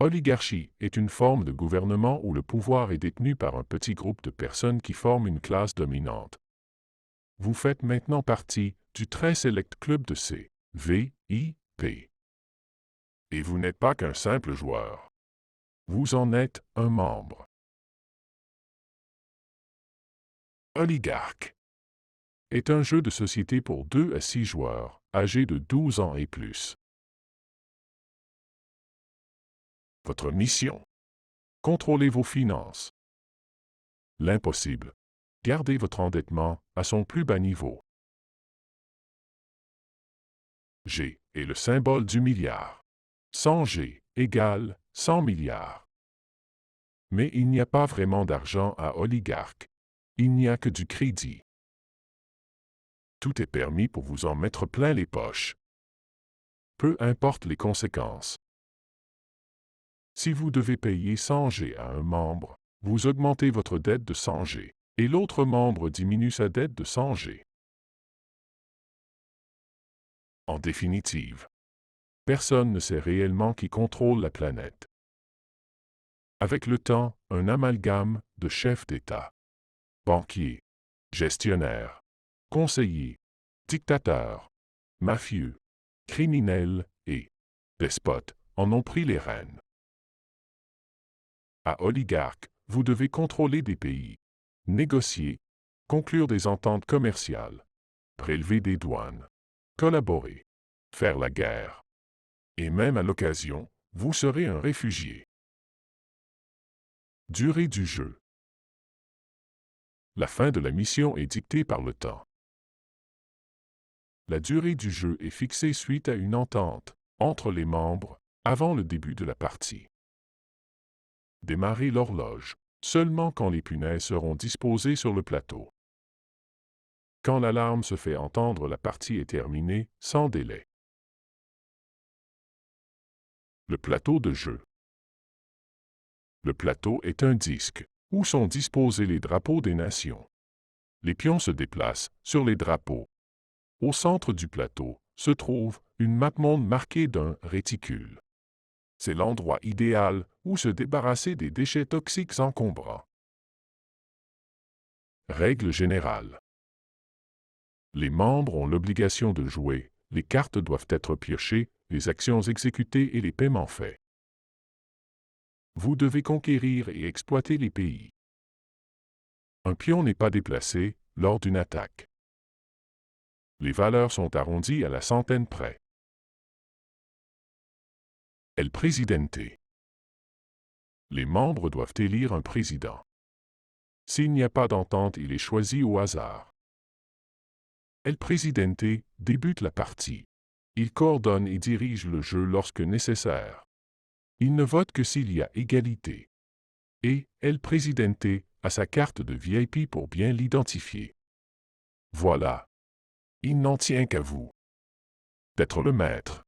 Oligarchie est une forme de gouvernement où le pouvoir est détenu par un petit groupe de personnes qui forment une classe dominante. Vous faites maintenant partie du très sélect club de CVIP. Et vous n'êtes pas qu'un simple joueur. Vous en êtes un membre. Oligarque est un jeu de société pour 2 à 6 joueurs, âgés de 12 ans et plus. Votre mission: contrôlez vos finances. L'impossible: gardez votre endettement à son plus bas niveau. G est le symbole du milliard. 100 G égale 100 milliards. Mais il n'y a pas vraiment d'argent à oligarque. Il n'y a que du crédit. Tout est permis pour vous en mettre plein les poches. Peu importe les conséquences. Si vous devez payer 100 G à un membre, vous augmentez votre dette de 100 G, et l'autre membre diminue sa dette de 100 G. En définitive, personne ne sait réellement qui contrôle la planète. Avec le temps, un amalgame de chefs d'État, banquiers, gestionnaires, conseillers, dictateurs, mafieux, criminels et despotes en ont pris les rênes. À oligarque, vous devez contrôler des pays, négocier, conclure des ententes commerciales, prélever des douanes, collaborer, faire la guerre. Et même à l'occasion, vous serez un réfugié. Durée du jeu. La fin de la mission est dictée par le temps. La durée du jeu est fixée suite à une entente entre les membres avant le début de la partie. Démarrez l'horloge seulement quand les punaises seront disposées sur le plateau. Quand l'alarme se fait entendre, la partie est terminée sans délai. Le plateau de jeu. Le plateau est un disque où sont disposés les drapeaux des nations. Les pions se déplacent sur les drapeaux. Au centre du plateau se trouve une map-monde marquée d'un réticule. C'est l'endroit idéal où se débarrasser des déchets toxiques encombrants. Règle générale. Les membres ont l'obligation de jouer, les cartes doivent être piochées, les actions exécutées et les paiements faits. Vous devez conquérir et exploiter les pays. Un pion n'est pas déplacé lors d'une attaque. Les valeurs sont arrondies à la centaine près. El Presidente. Les membres doivent élire un président. S'il n'y a pas d'entente, il est choisi au hasard. El Presidente débute la partie. Il coordonne et dirige le jeu lorsque nécessaire. Il ne vote que s'il y a égalité. Et El Presidente a sa carte de VIP pour bien l'identifier. Voilà. Il n'en tient qu'à vous d'être le maître.